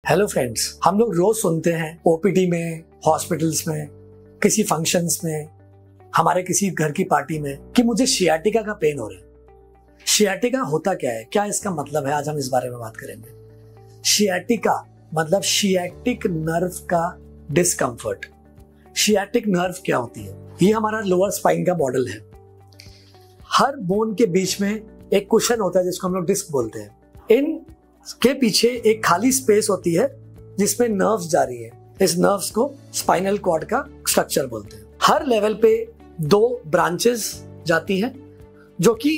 Hello friends, हम लोग रोज सुनते हैं ओपीडी में, हॉस्पिटल्स में, किसी फंक्शंस में, हमारे किसी घर की पार्टी में कि मुझे शियाटिका का पेन हो रहा है। शियाटिका होता क्या है, क्या इसका मतलब है, आज हम इस बारे में बात करेंगे। शियाटिका मतलब शियाटिक नर्व का डिस्कंफर्ट। शियाटिक नर्व क्या होती है? ये हमारा लोअर स्पाइन का मॉडल है। हर बोन के बीच में एक कुशन होता है जिसको हम लोग डिस्क बोलते हैं। इन के पीछे एक खाली स्पेस होती है जिसमें नर्व्स जा रही है। इस नर्व्स को स्पाइनल कॉर्ड का स्ट्रक्चर बोलते हैं। हर लेवल पे 2 ब्रांचेस जाती हैं जो कि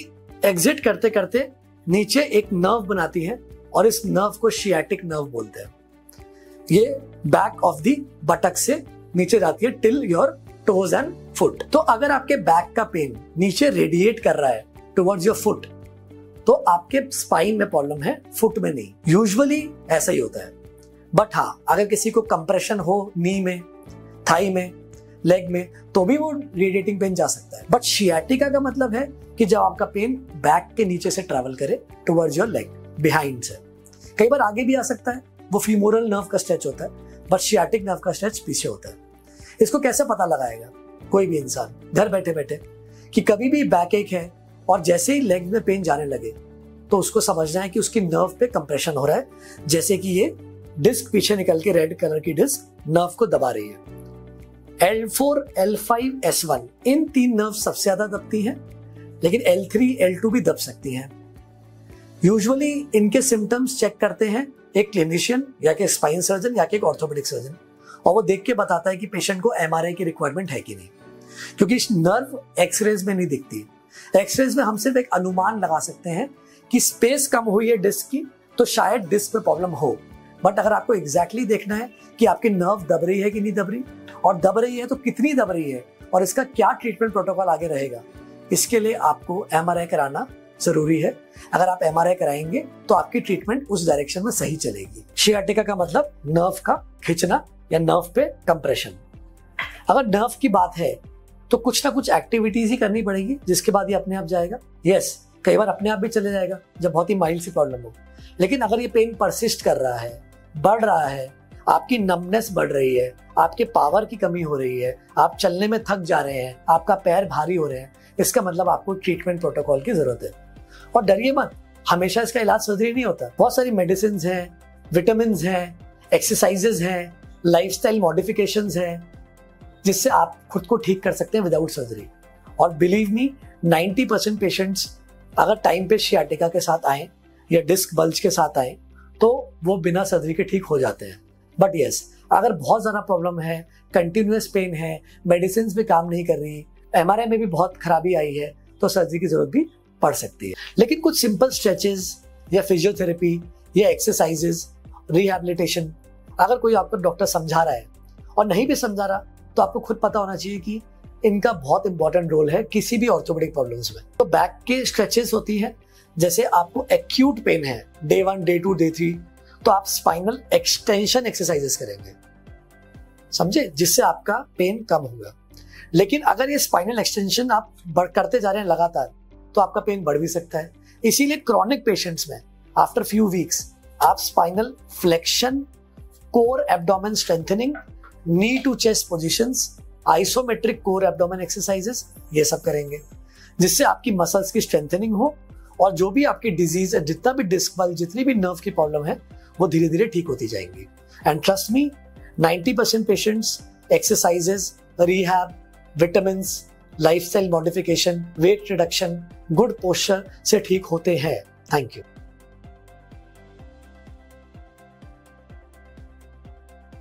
एग्जिट करते करते नीचे एक नर्व बनाती है और इस नर्व को शियाटिक नर्व बोलते हैं। ये बैक ऑफ द बटक से नीचे जाती है till your toes and foot. तो अगर आपके बैक का पेन नीचे रेडिएट कर रहा है टुवर्ड्स योर फुट, तो आपके स्पाइन में प्रॉब्लम है, फुट में नहीं। यूजुअली ऐसा ही होता है। बट हाँ, अगर किसी को कंप्रेशन हो नी में, थाई में, लेग में, तो भी वो रेडिएटिंग पेन जा सकता है। बट शियाटिका का मतलब है कि जब आपका पेन बैक के नीचे से ट्रैवल करे टुवर्ड्स योर लेग, बिहाइंड से। कई बार आगे भी आ सकता है, वो फीमोरल नर्व का स्ट्रेच होता है, बट शियाटिक नर्व का स्ट्रेच पीछे होता है। इसको कैसे पता लगाएगा कोई भी इंसान घर बैठे बैठे कि कभी भी बैक एक है और जैसे ही लेग में पेन जाने लगे तो उसको समझना है कि उसकी नर्व पे कंप्रेशन हो रहा है, जैसे कि ये डिस्क पीछे निकल के रेड कलर की डिस्क नर्व को दबा रही है। L4, L5, S1 इन 3 नर्व सबसे ज्यादा दबती हैं, लेकिन L3, L2 भी दब सकती हैं। यूजुअली इनके सिम्टम्स चेक करते हैं एक क्लिनिशियन या कि स्पाइन सर्जन या कि एक ऑर्थोपेडिक सर्जन, और वो देख के बताता है कि पेशेंट को MRI की रिक्वायरमेंट है कि नहीं, क्योंकि नर्व एक्सरेज में नहीं दिखती। एक्सरेज में हम सिर्फ एक अनुमान लगा सकते हैं कि स्पेस कम हुई है डिस्क की, तो शायद डिस्क में प्रॉब्लम हो। बट अगर आपको एग्जैक्टली देखना है कि आपकी नर्व दब रही है कि नहीं दब रही, और दब रही है तो कितनी दब रही है, और इसका क्या ट्रीटमेंट प्रोटोकॉल आगे रहेगा, इसके लिए आपको MRI कराना जरूरी है। अगर आप MRI कराएंगे तो आपकी ट्रीटमेंट उस डायरेक्शन में सही चलेगी। शियाटिका का मतलब नर्व का खिंचना या नर्व पे कंप्रेशन। अगर नर्व की बात है तो कुछ ना कुछ एक्टिविटीज ही करनी पड़ेगी, जिसके बाद ये अपने आप जाएगा। यस, कई बार अपने आप भी चले जाएगा जब बहुत ही माइल्ड सी प्रॉब्लम हो। लेकिन अगर ये पेन परसिस्ट कर रहा है, बढ़ रहा है, आपकी नमनेस बढ़ रही है, आपके पावर की कमी हो रही है, आप चलने में थक जा रहे हैं, आपका पैर भारी हो रहे हैं, इसका मतलब आपको ट्रीटमेंट प्रोटोकॉल की जरूरत है। और डरिए मत, हमेशा इसका इलाज सर्जरी नहीं होता। बहुत सारी मेडिसिन हैं, विटामिन हैं, एक्सरसाइजेज हैं, लाइफस्टाइल मॉडिफिकेशंस हैं, जिससे आप खुद को ठीक कर सकते हैं विदाउट सर्जरी। और बिलीव मी, 90% पेशेंट्स अगर टाइम पे शियाटिका के साथ आए या डिस्क बल्ज के साथ आए तो वो बिना सर्जरी के ठीक हो जाते हैं। बट यस, अगर बहुत ज़्यादा प्रॉब्लम है, कंटिन्यूअस पेन है, मेडिसिन भी काम नहीं कर रही, MRI में भी बहुत खराबी आई है, तो सर्जरी की जरूरत भी पड़ सकती है। लेकिन कुछ सिंपल स्ट्रेचेस या फिजियोथेरेपी या एक्सरसाइजेज, रिहैबिलिटेशन, अगर कोई आपको डॉक्टर समझा रहा है और नहीं भी समझा रहा, तो आपको खुद पता होना चाहिए कि इनका बहुत इंपॉर्टेंट रोल है किसी भी ऑर्थोपेडिक प्रॉब्लम्स में। तो बैक के स्ट्रेचेस होती है, जैसे आपको एक्यूट पेन है डे 1, डे 2, डे 3, तो आप स्पाइनल एक्सटेंशन एक्सरसाइजेस करेंगे, समझे, जिससे आपका पेन कम होगा। लेकिन अगर ये स्पाइनल एक्सटेंशन आप करते जा रहे हैं लगातार, तो आपका पेन बढ़ भी सकता है। इसीलिए क्रॉनिक पेशेंट्स में आफ्टर फ्यू वीक्स आप spinal flexion, core abdomen strengthening, knee to chest positions, isometric core abdomen exercises, ये सब करेंगे, जिससे आपकी मसल्स की स्ट्रेंथनिंग हो और जो भी आपकी डिजीज है, जितना भी डिस्क बल, जितनी भी नर्व की प्रॉब्लम है, वो धीरे धीरे ठीक होती जाएंगी। And trust me, 90% patients exercises, rehab, vitamin, lifestyle modification, weight reduction, good posture से ठीक होते हैं। Thank you.